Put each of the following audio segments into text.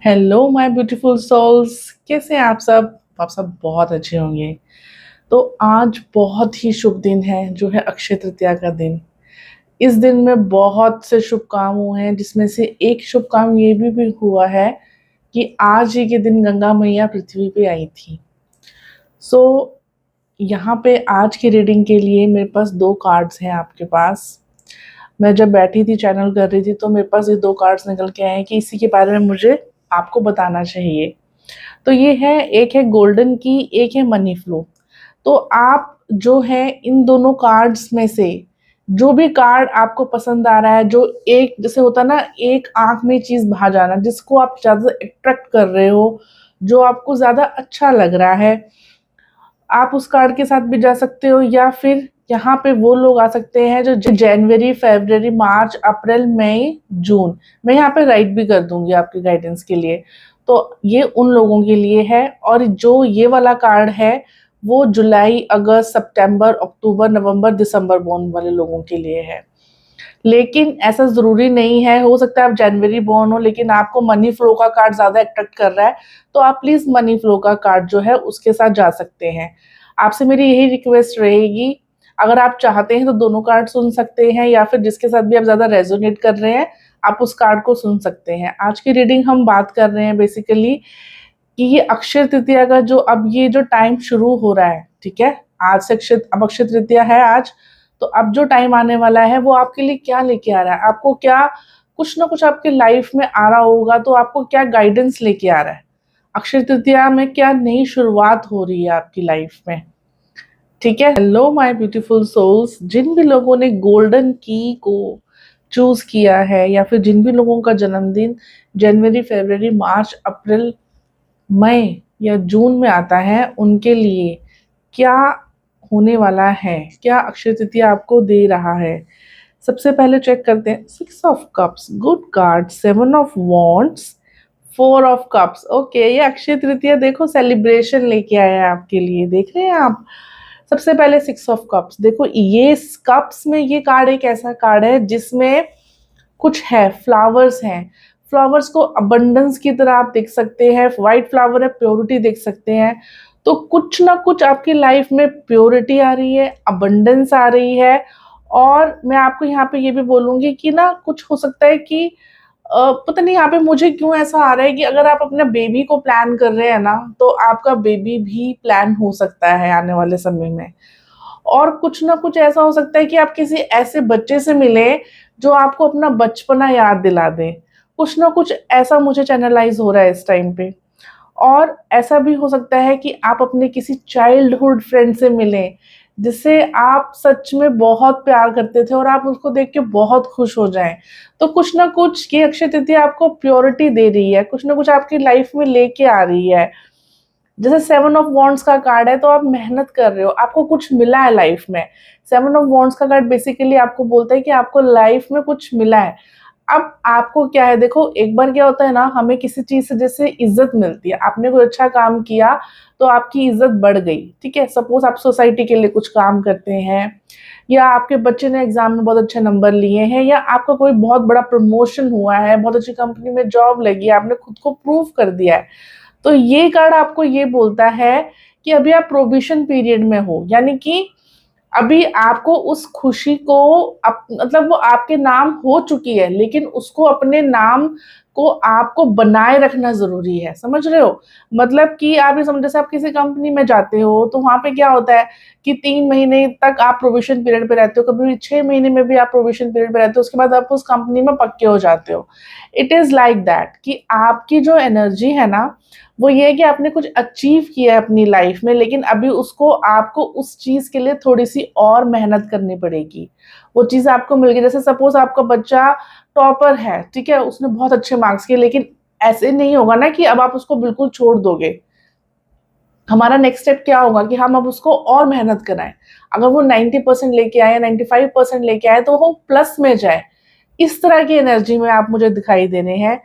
Hello my beautiful souls, कैसे हैं आप सब? आप सब बहुत अच्छे होंगे। तो आज बहुत ही शुभ दिन है, जो है अक्षय तृतीया का दिन। इस दिन में बहुत से शुभ काम हुए हैं, जिसमें से एक शुभ काम ये भी हुआ है कि आज ही के दिन गंगा मैया पृथ्वी पे आई थी। सो यहाँ पे आज की रीडिंग के लिए मेरे पास 2 कार्ड्स हैं आपके पास। मैं जब बैठी थी चैनल कर रही थी, तो मेरे पास ये 2 कार्ड्स निकल के आए हैं कि इसी के बारे में मुझे आपको बताना चाहिए। तो ये है, एक है गोल्डन की, एक है मनी फ्लो। तो आप जो है इन दोनों कार्ड्स में से जो भी कार्ड आपको पसंद आ रहा है, जो एक जैसे होता है ना, एक आंख में चीज भा जाना, जिसको आप ज्यादा अट्रैक्ट कर रहे हो, जो आपको ज्यादा अच्छा लग रहा है, आप उस कार्ड के साथ भी जा सकते हो। या फिर यहाँ पे वो लोग आ सकते हैं जो जनवरी, फरवरी, मार्च, अप्रैल, मई, जून। मैं यहाँ पे राइट भी कर दूंगी आपके गाइडेंस के लिए। तो ये उन लोगों के लिए है। और जो ये वाला कार्ड है, वो जुलाई, अगस्त, सितंबर, अक्टूबर, नवंबर, दिसंबर बोर्न वाले लोगों के लिए है। लेकिन ऐसा ज़रूरी नहीं है, हो सकता है आप जनवरी बोर्न हो लेकिन आपको मनी फ्लो का कार्ड ज़्यादा अट्रैक्ट कर रहा है, तो आप प्लीज़ मनी फ्लो का कार्ड जो है उसके साथ जा सकते हैं। आपसे मेरी यही रिक्वेस्ट रहेगी, अगर आप चाहते हैं तो दोनों कार्ड सुन सकते हैं, या फिर जिसके साथ भी आप ज़्यादा रेजोनेट कर रहे हैं, आप उस कार्ड को सुन सकते हैं। आज की रीडिंग हम बात कर रहे हैं बेसिकली कि ये अक्षय तृतीया का जो अब ये जो टाइम शुरू हो रहा है, ठीक है? आज से अब अक्षय तृतीया है आज। तो अब जो टाइम आने वाला है वो आपके लिए क्या लेके आ रहा है? आपको क्या कुछ ना कुछ आपके लाइफ में आ रहा होगा, तो आपको क्या गाइडेंस लेके आ रहा है? अक्षय तृतीया में क्या नई शुरुआत हो रही है आपकी लाइफ में? ठीक है। हेलो माय ब्यूटीफुल सोल्स, जिन भी लोगों ने गोल्डन की को चूज किया है, या फिर जिन भी लोगों का जन्मदिन जनवरी, फरवरी, मार्च, अप्रैल, मई या जून में आता है, उनके लिए क्या होने वाला है, क्या अक्षय तृतीया आपको दे रहा है? सबसे पहले चेक करते हैं। 6 of cups, good card. 7 of wands, 4 of cups. Okay, ये अक्षय तृतीया देखो सेलिब्रेशन लेके आया है आपके लिए, देख रहे हैं आप। सबसे पहले 6 ऑफ कप्स देखो, ये कप्स में ये कार्ड एक ऐसा कार्ड है जिसमें कुछ है, फ्लावर्स हैं। फ्लावर्स को अबंडेंस की तरह आप देख सकते हैं। व्हाइट फ्लावर है, प्योरिटी देख सकते हैं। तो कुछ ना कुछ आपकी लाइफ में प्योरिटी आ रही है, अबंडेंस आ रही है। और मैं आपको यहाँ पे ये भी बोलूंगी कि ना, कुछ हो सकता है कि पता नहीं यहाँ पे मुझे क्यों ऐसा आ रहा है कि अगर आप अपने बेबी को प्लान कर रहे हैं ना, तो आपका बेबी भी प्लान हो सकता है आने वाले समय में। और कुछ ना कुछ ऐसा हो सकता है कि आप किसी ऐसे बच्चे से मिले जो आपको अपना बचपना याद दिला दे। कुछ ना कुछ ऐसा मुझे चैनलाइज हो रहा है इस टाइम पे। और ऐसा भी हो सकता है कि आप अपने किसी चाइल्डहुड फ्रेंड से मिलें, जिससे आप सच में बहुत प्यार करते थे और आप उसको देख के बहुत खुश हो जाएं। तो कुछ ना कुछ ये अक्षय तृतीया आपको प्योरिटी दे रही है, कुछ ना कुछ आपकी लाइफ में लेके आ रही है। जैसे 7 ऑफ वॉन्ड्स का कार्ड है, तो आप मेहनत कर रहे हो, आपको कुछ मिला है लाइफ में। 7 ऑफ वॉन्ड्स का कार्ड बेसिकली आपको बोलता है कि आपको लाइफ में कुछ मिला है। अब आपको क्या है, देखो एक बार क्या होता है ना, हमें किसी चीज से जैसे इज्जत मिलती है, आपने कोई अच्छा काम किया तो आपकी इज्जत बढ़ गई, ठीक है। सपोज आप सोसाइटी के लिए कुछ काम करते हैं, या आपके बच्चे ने एग्जाम में बहुत अच्छे नंबर लिए हैं, या आपका कोई बहुत बड़ा प्रमोशन हुआ है, बहुत अच्छी कंपनी में जॉब लगी है, आपने खुद को प्रूव कर दिया है। तो ये कार्ड आपको ये बोलता है कि अभी आप प्रोबिशन पीरियड में हो, यानी कि अभी आपको उस खुशी को मतलब वो आपके नाम हो चुकी है, लेकिन उसको अपने नाम को आपको बनाए रखना जरूरी है, समझ रहे हो? मतलब कि आप ये समझ, जैसे आप किसी कंपनी में जाते हो तो वहां पे क्या होता है कि 3 महीने तक आप प्रोविजन पीरियड पे रहते हो, कभी 6 महीने में भी आप प्रोविजन पीरियड पे रहते हो, उसके बाद आप उस कंपनी में पक्के हो जाते हो। इट इज लाइक दैट कि आपकी जो एनर्जी है ना, वो ये है कि आपने कुछ अचीव किया है अपनी लाइफ में, लेकिन अभी उसको आपको उस चीज के लिए थोड़ी सी और मेहनत करनी पड़ेगी। वो चीज आपको मिल गई, जैसे सपोज आपका बच्चा टॉपर है, ठीक है, उसने बहुत अच्छे मार्क्स किए, लेकिन ऐसे नहीं होगा ना कि अब आप उसको बिल्कुल छोड़ दोगे। हमारा नेक्स्ट स्टेप क्या होगा कि हम अब उसको और मेहनत कराएं। अगर वो 90% लेके आए, 95% लेके आए, तो वो प्लस में जाए। इस तरह की एनर्जी में आप मुझे दिखाई दे रहे हैं।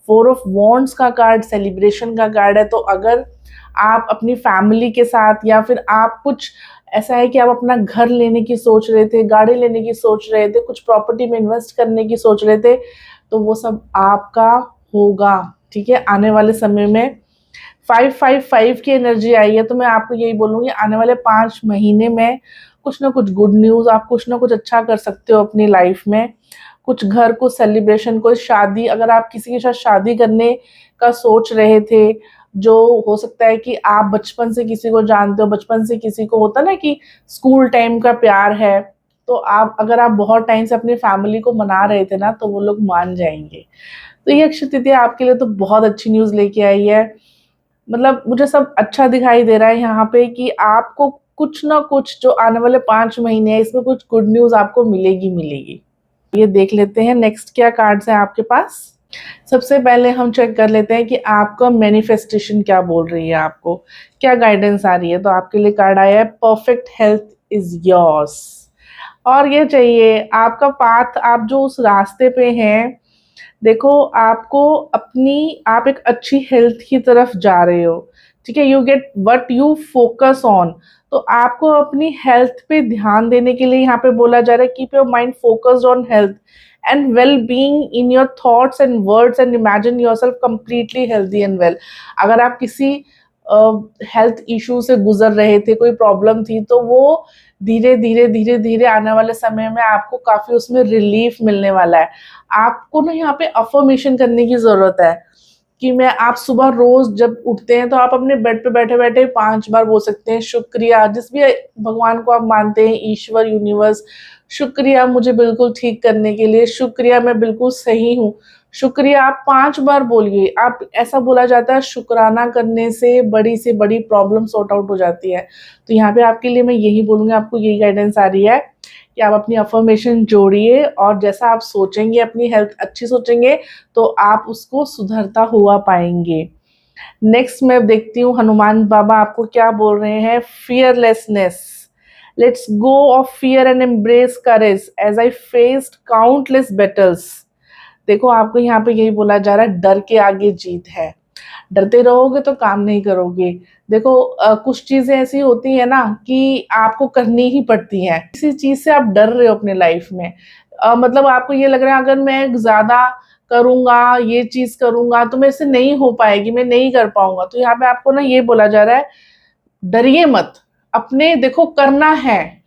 4 ऑफ वॉन्ड्स का कार्ड सेलिब्रेशन का कार्ड है। तो अगर आप अपनी फैमिली के साथ, या फिर आप कुछ ऐसा है कि आप अपना घर लेने की सोच रहे थे, गाड़ी लेने की सोच रहे थे, कुछ प्रॉपर्टी में इन्वेस्ट करने की सोच रहे थे, तो वो सब आपका होगा। ठीक है, आने वाले समय में 555 की एनर्जी आई है, तो मैं आपको यही बोलूँगी आने वाले 5 महीने में कुछ ना कुछ गुड न्यूज़, आप कुछ ना कुछ अच्छा कर सकते हो अपनी लाइफ में। कुछ घर को सेलिब्रेशन, कोई शादी, अगर आप किसी के साथ शादी करने का सोच रहे थे, जो हो सकता है कि आप बचपन से किसी को जानते हो, बचपन से किसी को होता ना कि स्कूल टाइम का प्यार है, तो अगर आप बहुत टाइम से अपनी फैमिली को मना रहे थे ना, तो वो लोग मान जाएँगे। तो ये अक्षय तृतीया आपके लिए तो बहुत अच्छी न्यूज़ लेके आई है। मतलब मुझे सब अच्छा दिखाई दे रहा है यहाँ पे कि आपको कुछ ना कुछ जो आने वाले 5 महीने हैं, इसमें कुछ गुड न्यूज़ आपको मिलेगी, मिलेगी। ये देख लेते हैं नेक्स्ट क्या कार्ड्स हैं आपके पास। सबसे पहले हम चेक कर लेते हैं कि आपका मैनिफेस्टेशन क्या बोल रही है, आपको क्या गाइडेंस आ रही है। तो आपके लिए कार्ड आया है परफेक्ट हेल्थ इज़ योर्स। और ये चाहिए आपका पाथ, आप जो उस रास्ते पे हैं, देखो आपको आप एक अच्छी हेल्थ की तरफ जा रहे हो, ठीक है, you get what you focus on. तो आपको अपनी हेल्थ पे ध्यान देने के लिए यहाँ पे बोला जा रहा है keep your mind focused on health and well being in your thoughts and words and imagine yourself completely healthy and well. अगर आप किसी हेल्थ इशू से गुजर रहे थे, कोई प्रॉब्लम थी, तो वो धीरे धीरे धीरे धीरे आने वाले समय में आपको काफ़ी उसमें रिलीफ मिलने वाला है। आपको ना यहाँ पे अफ़र्मेशन करने की ज़रूरत है कि मैं आप सुबह रोज़ जब उठते हैं तो आप अपने बेड पे बैठे-बैठे 5 बार बोल सकते हैं शुक्रिया, जिस भी भगवान को आप मानते हैं, ईश्वर, यूनिवर्स, शुक्रिया मुझे बिल्कुल ठीक करने के लिए, शुक्रिया मैं बिल्कुल सही हूँ। शुक्रिया आप 5 बार बोलिए। आप ऐसा बोला जाता है शुकराना करने से बड़ी प्रॉब्लम सॉर्ट आउट हो जाती है। तो यहाँ पे आपके लिए मैं यही बोलूँगी, आपको यही गाइडेंस आ रही है कि आप अपनी अफ़र्मेशन जोड़िए और जैसा आप सोचेंगे, अपनी हेल्थ अच्छी सोचेंगे, तो आप उसको सुधरता हुआ पाएँगे। नेक्स्ट मैं देखती हूँ हनुमान बाबा आपको क्या बोल रहे हैं। Fearlessness, let's go of fear and embrace courage as I faced countless battles. देखो आपको यहाँ पे यही बोला जा रहा है डर के आगे जीत है। डरते रहोगे तो काम नहीं करोगे। देखो कुछ चीज़ें ऐसी होती हैं ना कि आपको करनी ही पड़ती हैं। किसी चीज़ से आप डर रहे हो अपनी लाइफ में, मतलब आपको ये लग रहा है अगर मैं ज़्यादा करूँगा, ये चीज़ करूँगा तो मेरे से नहीं हो पाएगी, मैं नहीं कर पाऊँगा। तो यहाँ पे आपको ना ये बोला जा रहा है डरिए मत, अपने देखो करना है,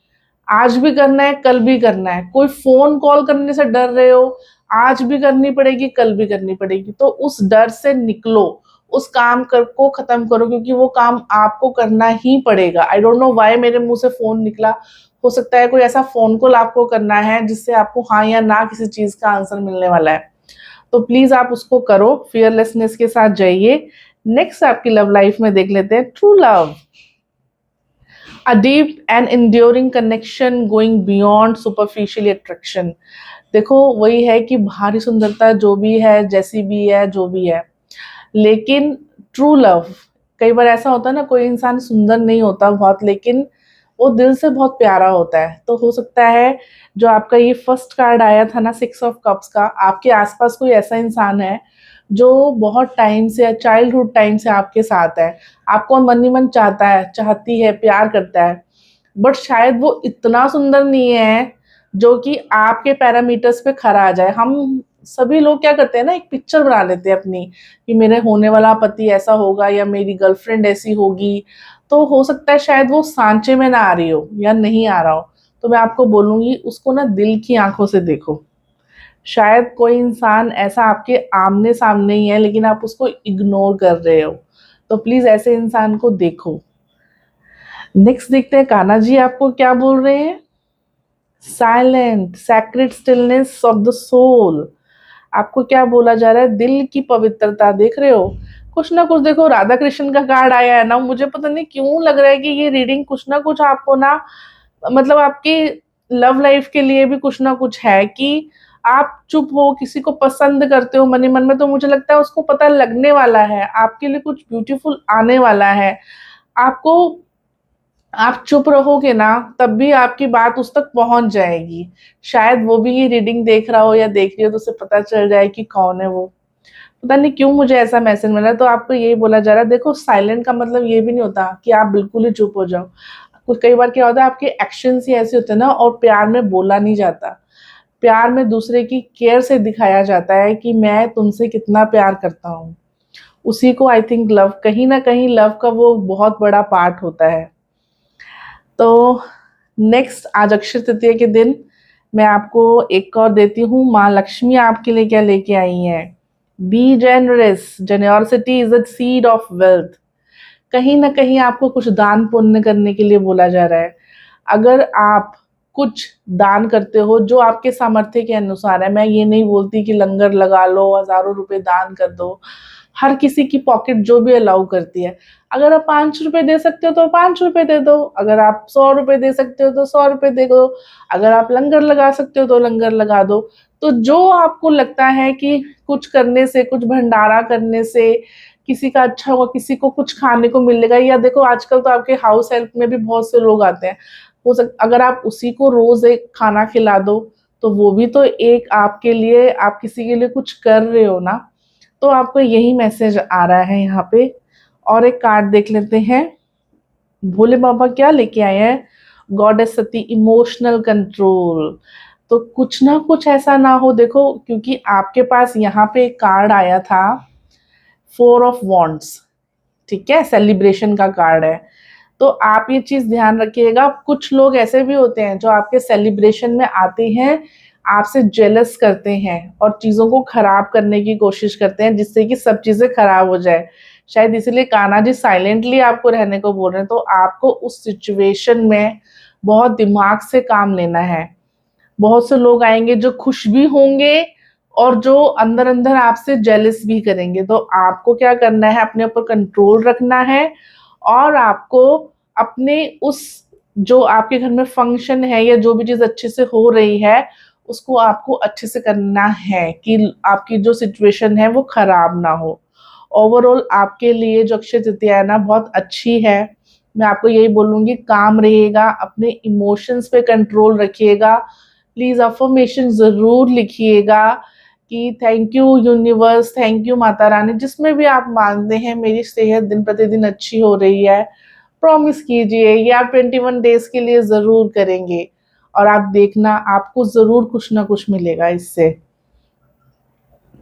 आज भी करना है, कल भी करना है। कोई फ़ोन कॉल करने से डर रहे हो, आज भी करनी पड़ेगी, कल भी करनी पड़ेगी। तो उस डर से निकलो, उस काम को ख़त्म करो क्योंकि वो काम आपको करना ही पड़ेगा। आई डोंट नो व्हाई मेरे मुँह से फ़ोन निकला। हो सकता है कोई ऐसा फ़ोन कॉल आपको करना है जिससे आपको हाँ या ना किसी चीज़ का आंसर मिलने वाला है। तो प्लीज़ आप उसको करो, फियरलेसनेस के साथ जाइए। नेक्स्ट आपकी लव लाइफ़ में देख लेते हैं true love. A deep and enduring connection going beyond superficial attraction। देखो वही है कि बाहरी सुंदरता जो भी है, जैसी भी है, जो भी है, लेकिन ट्रू लव, कई बार ऐसा होता है ना कोई इंसान सुंदर नहीं होता बहुत, लेकिन वो दिल से बहुत प्यारा होता है। तो हो सकता है जो आपका ये फर्स्ट कार्ड आया था ना 6 ऑफ कप्स का, आपके आसपास कोई ऐसा इंसान है जो बहुत टाइम से, चाइल्डहुड टाइम से आपके साथ है, आपको मन ही मन चाहता है, चाहती है, प्यार करता है, बट शायद वो इतना सुंदर नहीं है जो कि आपके पैरामीटर्स पे खरा आ जाए। हम सभी लोग क्या करते हैं ना, एक पिक्चर बना लेते हैं अपनी कि मेरे होने वाला पति ऐसा होगा या मेरी गर्लफ्रेंड ऐसी होगी। तो हो सकता है शायद वो सांचे में ना आ रही हो या नहीं आ रहा हो। तो मैं आपको बोलूँगी उसको ना दिल की आँखों से देखो। शायद कोई इंसान ऐसा आपके आमने-सामने ही है लेकिन आप उसको इग्नोर कर रहे हो। तो प्लीज़ ऐसे इंसान को देखो। नेक्स्ट देखते हैं कान्हा जी आपको क्या बोल रहे हैं। Silent sacred stillness of the soul. आपको क्या बोला जा रहा है, दिल की पवित्रता, देख रहे हो कुछ ना कुछ। देखो राधा कृष्ण का कार्ड आया है ना, मुझे पता नहीं क्यों लग रहा है कि ये रीडिंग कुछ ना कुछ आपको ना, मतलब आपकी लव लाइफ के लिए भी कुछ ना कुछ है कि आप चुप हो, किसी को पसंद करते हो मन ही मन में, तो मुझे लगता है उसको पता लगने वाला है, आपके लिए कुछ ब्यूटीफुल आने वाला है। आपको, आप चुप रहोगे ना तब भी आपकी बात उस तक पहुँच जाएगी। शायद वो भी ये रीडिंग देख रहा हो या देख रही हो तो उसे पता चल जाए कि कौन है वो। पता नहीं क्यों मुझे ऐसा मैसेज मिला, तो आपको यही बोला जा रहा है। देखो साइलेंट का मतलब ये भी नहीं होता कि आप बिल्कुल ही चुप हो जाओ। कुछ कई बार क्या होता है आपके एक्शंस ही ऐसे होते हैं ना, और प्यार में बोला नहीं जाता। प्यार में दूसरे की केयर से दिखाया जाता है कि मैं तुमसे कितना प्यार करता हूँ। उसी को आई थिंक लव, कहीं ना कहीं लव का वो बहुत बड़ा पार्ट होता है। तो नेक्स्ट, आज अक्षय तृतीया के दिन मैं आपको एक और देती हूँ, माँ लक्ष्मी आपके लिए क्या लेके आई हैं। Be generous, generosity is a seed of wealth. कहीं ना कहीं आपको कुछ दान पुण्य करने के लिए बोला जा रहा है। अगर आप कुछ दान करते हो जो आपके सामर्थ्य के अनुसार है, मैं ये नहीं बोलती कि लंगर लगा लो, हजारों रुपए दान कर दो, हर किसी की पॉकेट जो भी अलाउ करती है। अगर आप 5 रुपए दे सकते हो तो 5 रुपए दे दो, अगर आप 100 रुपए दे सकते हो तो 100 रुपए दे दो, अगर आप लंगर लगा सकते हो तो लंगर लगा दो। तो जो आपको लगता है कि कुछ करने से, कुछ भंडारा करने से किसी का अच्छा होगा, किसी को कुछ खाने को मिलेगा, या देखो आजकल तो आपके हाउस हेल्प में भी बहुत से लोग आते हैं, अगर आप उसी को रोज एक खाना खिला दो तो वो भी तो एक आपके लिए, आप किसी के लिए कुछ कर रहे हो ना। तो आपको यही मैसेज आ रहा है यहाँ पे। और एक कार्ड देख लेते हैं, भोले बाबा क्या लेके आए हैं। गॉडेस सती, इमोशनल कंट्रोल। तो कुछ ना कुछ ऐसा ना हो, देखो क्योंकि आपके पास यहाँ पे एक कार्ड आया था, 4 ऑफ वॉन्ड्स, ठीक है, सेलिब्रेशन का कार्ड है। तो आप ये चीज ध्यान रखिएगा, कुछ लोग ऐसे भी होते हैं जो आपके सेलिब्रेशन में आते हैं, आपसे जेलस करते हैं और चीजों को खराब करने की कोशिश करते हैं, जिससे कि सब चीजें खराब हो जाए। शायद इसीलिए कान्हा जी साइलेंटली आपको रहने को बोल रहे हैं। तो आपको उस सिचुएशन में बहुत दिमाग से काम लेना है। बहुत से लोग आएंगे जो खुश भी होंगे और जो अंदर अंदर आपसे जेलस भी करेंगे। तो आपको क्या करना है, अपने ऊपर कंट्रोल रखना है, और आपको अपने उस, जो आपके घर में फंक्शन है या जो भी चीज अच्छे से हो रही है, उसको आपको अच्छे से करना है कि आपकी जो सिचुएशन है वो खराब ना हो। ओवरऑल आपके लिए जो अक्षय तृतीया है ना, बहुत अच्छी है। मैं आपको यही बोलूंगी, काम रहिएगा, अपने इमोशंस पे कंट्रोल रखिएगा। प्लीज अफर्मेशन जरूर लिखिएगा कि thank you universe, thank you Mata Rani, जिसमें भी आप मानते हैं मेरी सेहत दिन प्रतिदिन अच्छी हो रही है। प्रॉमिस कीजिए, ये आप 21 डेज के लिए जरूर करेंगे और आप देखना आपको जरूर कुछ ना कुछ मिलेगा इससे।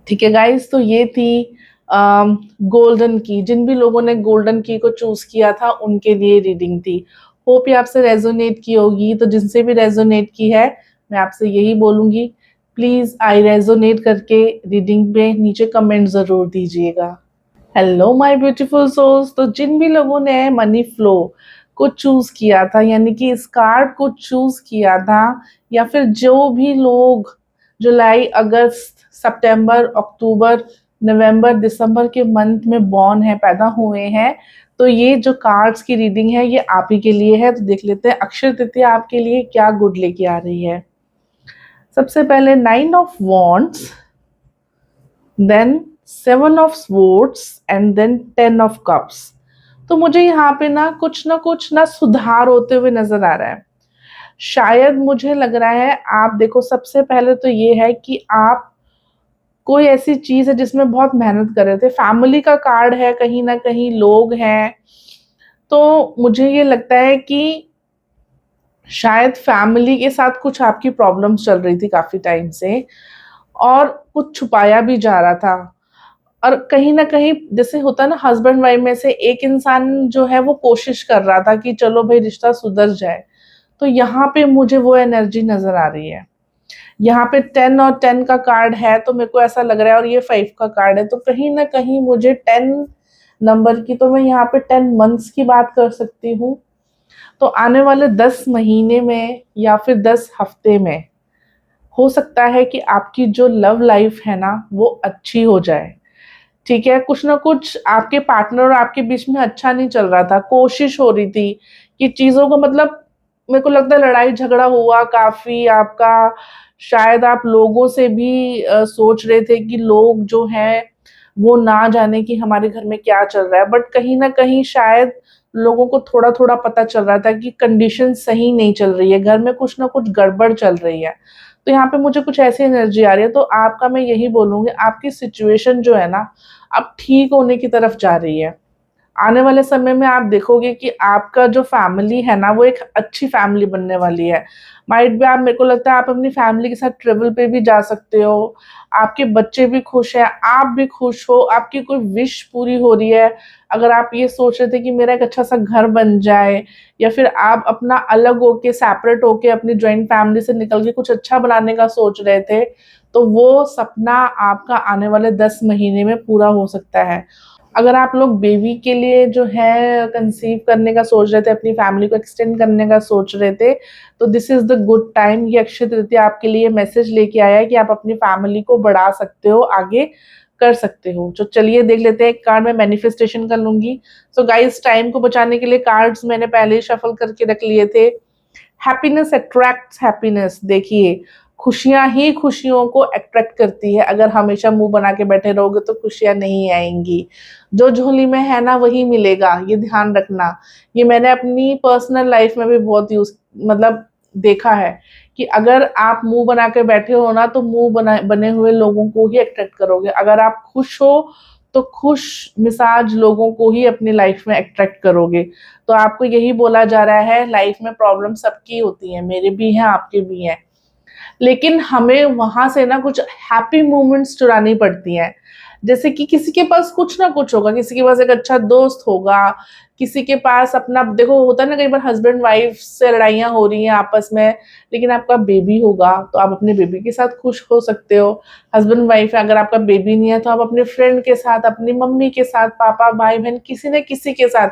ठीक है गाइस, तो ये थी गोल्डन की, जिन भी लोगों ने गोल्डन की को चूज किया था उनके लिए रीडिंग थी। होप ये आपसे रेजोनेट की होगी। तो जिनसे भी रेजोनेट की है, मैं आपसे यही बोलूंगी, प्लीज आई रेजोनेट करके रीडिंग पे नीचे कमेंट जरूर दीजिएगा। Hello my beautiful souls. तो जिन भी लोगों ने मनी फ्लो को चूज किया था, यानी कि इस कार्ड को चूज किया था, या फिर जो भी लोग जुलाई, अगस्त, सितंबर, अक्टूबर, नवंबर, दिसंबर के मंथ में बॉर्न है, पैदा हुए हैं, तो ये जो कार्ड्स की रीडिंग है ये आप ही के लिए है। तो देख लेते हैं अक्षय तृतीया आपके लिए क्या गुड लेके आ रही है। सबसे पहले 9 of wands, then 7 of swords and then 10 of cups. तो मुझे यहाँ पे ना कुछ ना सुधार होते हुए नजर आ रहा है। शायद मुझे लग रहा है, आप देखो सबसे पहले तो ये है कि आप कोई ऐसी चीज है जिसमें बहुत मेहनत कर रहे थे। फैमिली का कार्ड है, कहीं ना कहीं लोग हैं। तो मुझे ये लगता है कि शायद फैमिली के साथ कुछ आपकी प्रॉब्लम्स चल रही थी काफी टाइम से, और कुछ छुपाया भी जा रहा था। और कहीं ना कहीं जैसे होता है ना, हस्बैंड वाइफ में से एक इंसान जो है वो कोशिश कर रहा था कि चलो भाई रिश्ता सुधर जाए। तो यहाँ पे मुझे वो एनर्जी नजर आ रही है। यहाँ पे 10 और 10 का कार्ड है, तो मेरे को ऐसा लग रहा है, और ये 5 का कार्ड है, तो कहीं ना कहीं मुझे 10 नंबर की, तो मैं यहाँ पे 10 मंथ्स की बात कर सकती हूँ। तो आने वाले 10 महीने में या फिर 10 हफ्ते में हो सकता है कि आपकी जो लव लाइफ है ना वो अच्छी हो जाए। ठीक है, कुछ ना कुछ आपके पार्टनर और आपके बीच में अच्छा नहीं चल रहा था, कोशिश हो रही थी कि चीजों को, मतलब मेरे को लगता है लड़ाई झगड़ा हुआ काफी आपका। शायद आप लोगों से भी सोच रहे थे कि लोग जो हैं वो ना जाने कि हमारे घर में क्या चल रहा है, बट कहीं ना कहीं शायद लोगों को थोड़ा थोड़ा पता चल रहा था कि कंडीशन सही नहीं चल रही है, घर में कुछ ना कुछ गड़बड़ चल रही है। तो यहाँ पे मुझे कुछ ऐसी एनर्जी आ रही है। तो आपका मैं यही बोलूंगी, आपकी सिचुएशन जो है ना अब ठीक होने की तरफ जा रही है। आने वाले समय में आप देखोगे कि आपका जो फैमिली है ना, वो एक अच्छी फैमिली बनने वाली है। माइट बी आप मेरे को लगता है आप अपनी फैमिली के साथ ट्रैवल पे भी जा सकते हो, आपके बच्चे भी खुश हैं, आप भी खुश हो, आपकी कोई विश पूरी हो रही है। अगर आप ये सोच रहे थे कि मेरा एक अच्छा-सा घर बन जाए या फिर आप अपना अलग होके, सेपरेट होके अपनी जॉइंट फैमिली से निकल के कुछ अच्छा बनाने का सोच रहे थे, तो वो सपना आपका आने वाले 10 महीने में पूरा हो सकता है। अगर आप लोग बेबी के लिए जो है कंसीव करने का सोच रहे थे, अपनी फैमिली को एक्सटेंड करने का सोच रहे थे, तो this is the good time. ये अक्षय तृतीया आपके लिए मैसेज लेके आया है कि आप अपनी फैमिली को बढ़ा सकते हो, आगे कर सकते हो। तो चलिए देख लेते हैं, एक कार्ड मैं मैनिफेस्टेशन कर लूँगी। सो गाइस, टाइम को बचाने के लिए कार्ड्स मैंने पहले ही शफल करके रख लिए थे। Happiness attracts happiness. देखिए, खुशियाँ ही खुशियों को अट्रैक्ट करती है। अगर हमेशा मुँह बना के बैठे रहोगे तो खुशियाँ नहीं आएँगी। जो झोली में है ना वही मिलेगा, ये ध्यान रखना। ये मैंने अपनी पर्सनल लाइफ़ में भी बहुत यूज़ मतलब देखा है कि अगर आप मुँह बना के बैठे हो ना तो मुँह बने हुए लोगों को ही अट्रैक्ट करोगे। अगर आप खुश हो तो खुश मिजाज लोगों को ही अपनी लाइफ़ में अट्रैक्ट करोगे। तो आपको यही बोला जा रहा है, लाइफ में प्रॉब्लम सबकी होती है, मेरे भी हैं, आपके भी हैं। लेकिन हमें वहाँ से ना कुछ हैप्पी मोमेंट्स चुरानी पड़ती हैं। जैसे कि किसी के पास कुछ ना कुछ होगा, किसी के पास एक अच्छा दोस्त होगा, किसी के पास अपना देखो होता है ना कई बार हस्बैंड वाइफ से लड़ाइयाँ हो रही हैं आपस में, लेकिन आपका बेबी होगा तो आप अपने बेबी के साथ खुश हो सकते हो। हस्बैंड वाइफ है, अगर आपका बेबी नहीं है तो आप अपने फ्रेंड के साथ, अपनी मम्मी के साथ, पापा, भाई-बहन किसी न किसी के साथ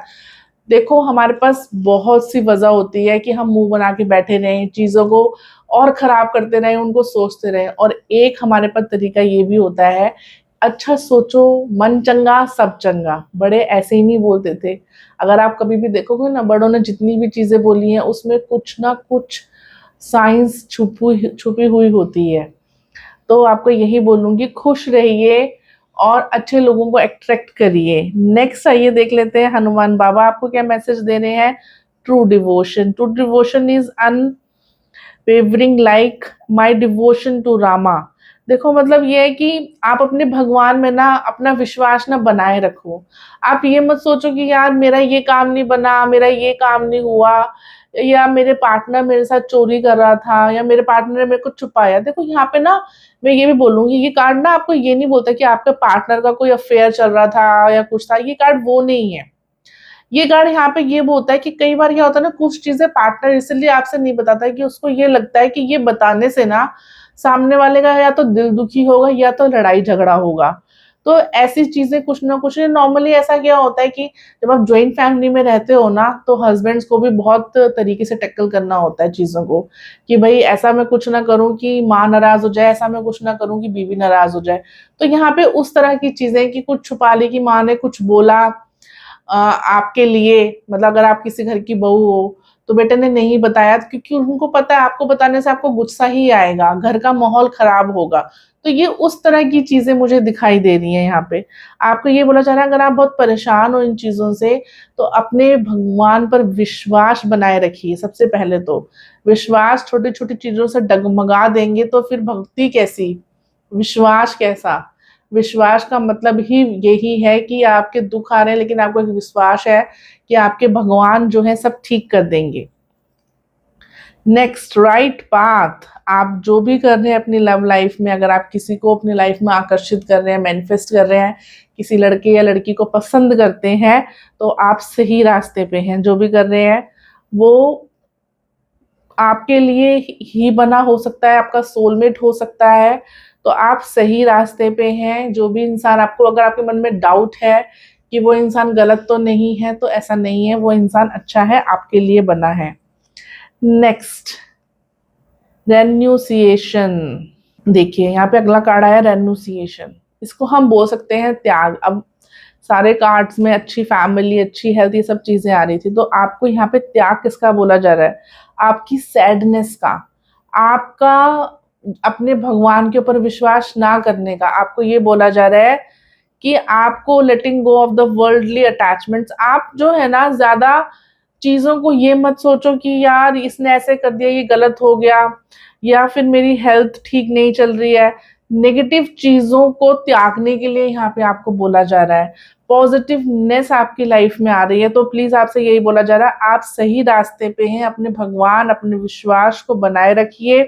देखो हमारे पास बहुत सी वजह होती है कि हम मुंह बना के बैठे रहें, चीज़ों को और ख़राब करते रहें, उनको सोचते रहें और एक हमारे पास तरीका ये भी होता है, अच्छा सोचो, मन चंगा सब चंगा, बड़े ऐसे ही नहीं बोलते थे। अगर आप कभी भी देखोगे ना बड़ों ने जितनी भी चीज़ें बोली हैं उसमें कुछ ना कुछ साइंस छुपी हुई होती है। तो आपको यही बोलूँगी खुश रहिए और अच्छे लोगों को अट्रैक्ट करिए। नेक्स्ट आइए देख लेते हैं हनुमान बाबा आपको क्या मैसेज दे रहे हैं। True devotion, true devotion is unwavering like my devotion to Rama. देखो मतलब ये है कि आप अपने भगवान में ना अपना विश्वास ना बनाए रखो। आप ये मत सोचो कि यार मेरा ये काम नहीं बना, मेरा ये काम नहीं हुआ या मेरे पार्टनर मेरे साथ चोरी कर रहा था या मेरे पार्टनर ने मेरे को छुपाया। देखो यहाँ पे ना मैं ये भी बोलूँगी ये कार्ड ना आपको ये नहीं बोलता कि आपके पार्टनर का कोई अफ़ेयर चल रहा था या कुछ था, ये कार्ड वो नहीं है। ये कार्ड यहाँ पे ये बोलता है कि कई बार क्या होता है ना कुछ चीज़ें पार्टनर इसलिए आपसे नहीं बताता है कि उसको ये लगता है कि ये बताने से ना सामने वाले का या तो दिल दुखी होगा या तो लड़ाई झगड़ा होगा। तो ऐसी चीज़ें कुछ ना कुछ नॉर्मली ऐसा क्या होता है कि जब आप जॉइंट फैमिली में रहते हो ना तो हस्बैंड्स को भी बहुत तरीके से टैकल करना होता है चीज़ों को, कि भई ऐसा मैं कुछ ना करूँ कि माँ नाराज़ हो जाए, ऐसा मैं कुछ ना करूँ कि बीवी नाराज़ हो जाए। तो यहाँ पे उस तरह की चीज़ें कि कुछ छुपा ली कि माँ ने कुछ बोला आपके लिए मतलब अगर आप किसी घर की बहू हो, तो बेटे ने नहीं बताया क्योंकि उनको पता है आपको बताने से आपको गुस्सा ही आएगा, घर का माहौल खराब होगा। तो ये उस तरह की चीज़ें मुझे दिखाई दे रही हैं यहाँ पे। आपको ये बोला जा रहा है अगर आप बहुत परेशान हो इन चीज़ों से, तो अपने भगवान पर विश्वास बनाए रखिए सबसे पहले तो। विश्वास छोटी-छोटी चीज़ों से डगमगा देंगे तो फिर भक्ति कैसी, विश्वास कैसा? विश्वास का मतलब ही यही है कि आपके दुःख आ रहे हैं लेकिन आपको एक विश्वास है कि आपके भगवान जो हैं सब ठीक कर देंगे। नेक्स्ट राइट पाथ, आप जो भी कर रहे हैं अपनी लव लाइफ में, अगर आप किसी को अपनी लाइफ में आकर्षित कर रहे हैं, मैनिफेस्ट कर रहे हैं, किसी लड़के या लड़की को पसंद करते हैं, तो आप सही रास्ते पे हैं। जो भी कर रहे हैं, वो आपके लिए ही बना हो सकता है, आपका सोलमेट हो सकता है, तो आप सही रास्ते पे हैं। जो भी इंसान आपको अगर आपके मन में डाउट है कि वो इंसान गलत तो नहीं है, तो ऐसा नहीं है, वो इंसान अच्छा है, आपके लिए बना है। नेक्स्ट रेन्यूसिएशन, देखिए यहाँ पे अगला कार्ड आया रेन्यूसिएशन। इसको हम बोल सकते हैं त्याग। अब सारे कार्ड्स में अच्छी फैमिली, अच्छी हेल्थ ये सब चीज़ें आ रही थी, तो आपको यहाँ पे त्याग किसका बोला जा रहा है? आपकी सैडनेस का, आपका अपने भगवान के ऊपर विश्वास ना करने का। आपको ये बोला जा रहा है कि आपको लेटिंग गो ऑफ द वर्ल्डली अटैचमेंट्स। आप जो है ना ज़्यादा चीज़ों को ये मत सोचो कि यार इसने ऐसे कर दिया, ये गलत हो गया या फिर मेरी हेल्थ ठीक नहीं चल रही है। नेगेटिव चीज़ों को त्यागने के लिए यहाँ पे आपको बोला जा रहा है। पॉजिटिवनेस आपकी लाइफ में आ रही है, तो प्लीज आपसे यही बोला जा रहा है, आप सही रास्ते पे हैं। अपने भगवान, अपने विश्वास को बनाए रखिए।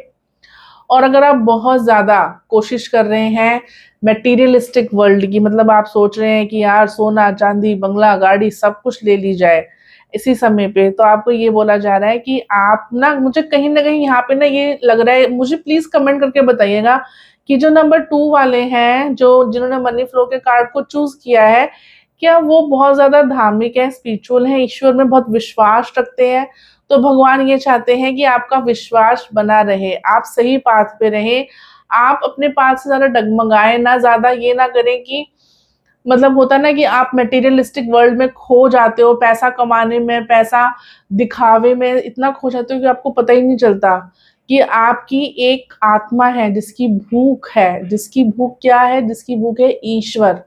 और अगर आप बहुत ज्यादा कोशिश कर रहे हैं मटेरियलिस्टिक वर्ल्ड की, मतलब आप सोच रहे हैं कि यार सोना चांदी बंगला गाड़ी सब कुछ ले ली जाए इसी समय पे, तो आपको ये बोला जा रहा है कि आप मुझे कहीं ना कहीं यहाँ पे ये लग रहा है, मुझे प्लीज कमेंट करके बताइएगा कि जो नंबर 2 वाले हैं, जो जिन्होंने मनी फ्लो के कार्ड को चूज किया है, क्या वो बहुत ज्यादा धार्मिक है, स्पिरिचुअल है, ईश्वर में बहुत विश्वास रखते हैं? तो भगवान ये चाहते हैं कि आपका विश्वास बना रहे, आप सही पाथ पे रहें, आप अपने पाथ से ज्यादा डगमगाएं ना, ज्यादा ये ना करें कि मतलब होता ना कि आप मटेरियलिस्टिक वर्ल्ड में खो जाते हो, पैसा कमाने में, पैसा दिखावे में इतना खो जाते हो कि आपको पता ही नहीं चलता कि आपकी एक आत्मा है जिसकी भूख है, जिसकी भूख क्या है, जिसकी भूख है ईश्वर।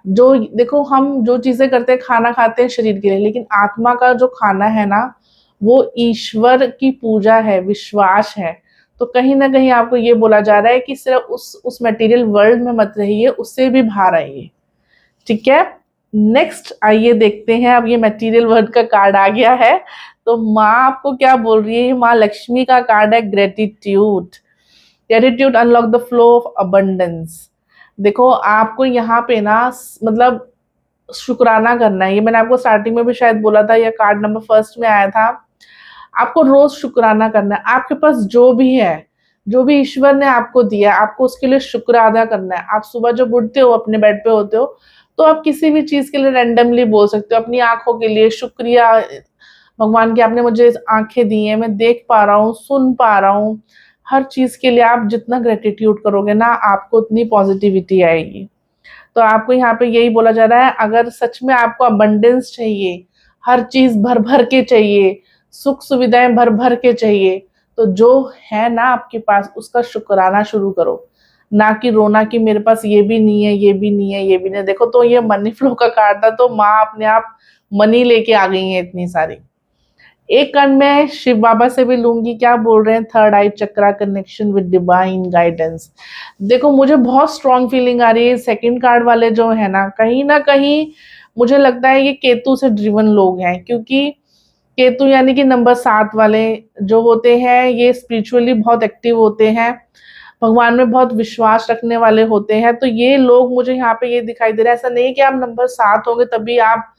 जो देखो, हम जो चीजें करते हैं, खाना खाते हैं शरीर के लिए, लेकिन आत्मा का जो खाना है ना, वो ईश्वर की पूजा है, विश्वास है। तो कहीं ना कहीं आपको ये बोला जा रहा है कि सिर्फ उस मटेरियल वर्ल्ड में मत रहिए, उससे भी बाहर आइए। ठीक है, नेक्स्ट आइए देखते हैं। अब ये मटेरियल वर्ल्ड का कार्ड आ गया है, तो माँ आपको क्या बोल रही है? माँ लक्ष्मी का कार्ड है, gratitude. Gratitude unlock the flow of abundance. देखो, आपको यहाँ पे मतलब शुक्राना करना है। ये मैंने आपको स्टार्टिंग में भी शायद बोला था, या कार्ड नंबर फर्स्ट में आया था। आपको रोज शुक्राना करना है। आपके पास जो भी है, जो भी ईश्वर ने आपको दिया, आपको उसके लिए शुक्र अदा करना है। आप सुबह जब उठते हो, अपने बेड पे होते हो, तो आप किसी भी चीज के लिए रैंडमली बोल सकते हो। अपनी आंखों के लिए शुक्रिया भगवान की, आपने मुझे आंखें दी हैं, मैं देख पा रहा हूँ, सुन पा रहा हूँ। हर चीज के लिए आप जितना ग्रेटिट्यूड करोगे ना, आपको उतनी पॉजिटिविटी आएगी। तो आपको यहाँ पे यही बोला जा रहा है, अगर सच में आपको अबंडेंस चाहिए, हर चीज भर भर के चाहिए, सुख सुविधाएं भर भर के चाहिए, तो जो है ना आपके पास, उसका शुक्राना शुरू करो, ना कि रोना कि मेरे पास ये भी नहीं है, ये भी नहीं है, ये भी नहीं है। देखो, तो ये मनी फ्लो का कार्ड था, तो माँ अपने आप मनी लेके आ गई है इतनी सारी। एक कण में शिव बाबा से भी लूंगी, क्या बोल रहे हैं? Third I chakra, connection with divine guidance. देखो, मुझे बहुत स्ट्रॉन्ग फीलिंग आ रही है। सेकंड कार्ड वाले जो है ना कहीं मुझे लगता है ये केतु से ड्रिवन लोग हैं, क्योंकि केतु यानी कि नंबर 7 वाले जो होते हैं, ये स्पिरिचुअली बहुत एक्टिव होते हैं, भगवान में बहुत विश्वास रखने वाले होते हैं। तो ये लोग मुझे यहाँ पे ये दिखाई दे रहा है। ऐसा नहीं है कि आप नंबर 7 होंगे तभी आप,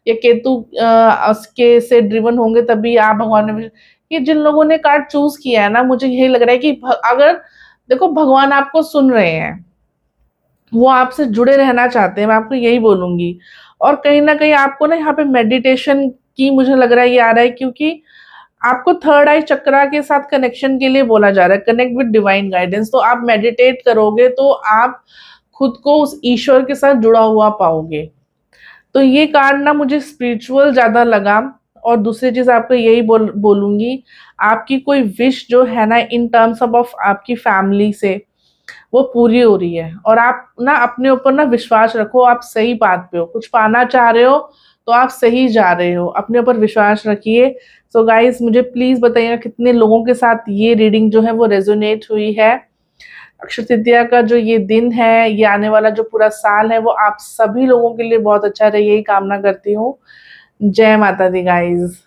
ये केतु के से ड्रिवन होंगे तभी आप भगवान में ये जिन लोगों ने कार्ड चूज किया है ना, मुझे यही लग रहा है कि अगर देखो, भगवान आपको सुन रहे हैं, वो आपसे जुड़े रहना चाहते हैं, मैं आपको यही बोलूंगी। और कहीं ना कहीं आपको ना यहाँ पे मेडिटेशन की मुझे लग रहा है ये आ रहा है, क्योंकि आपको थर्ड आई चक्रा के साथ कनेक्शन के लिए बोला जा रहा है, कनेक्ट विद डिवाइन गाइडेंस। तो आप मेडिटेट करोगे तो आप खुद को उस ईश्वर के साथ जुड़ा हुआ पाओगे। तो ये कार्ड ना मुझे स्पिरिचुअल ज्यादा लगा। और दूसरी चीज आपको यही बोलूंगी, आपकी कोई विश जो है ना, इन टर्म्स ऑफ आपकी फैमिली से, वो पूरी हो रही है। और आप ना अपने ऊपर ना विश्वास रखो, आप सही बात पे हो, कुछ पाना चाह रहे हो तो आप सही जा रहे हो, अपने ऊपर विश्वास रखिए। सो गाइस, मुझे प्लीज बताइएगा कितने लोगों के साथ ये रीडिंग जो है वो रेजोनेट हुई है। अक्षय तृतीया का जो ये दिन है, ये आने वाला जो पूरा साल है, वो आप सभी लोगों के लिए बहुत अच्छा रहे, यही कामना करती हूँ। जय माता दी गाइज।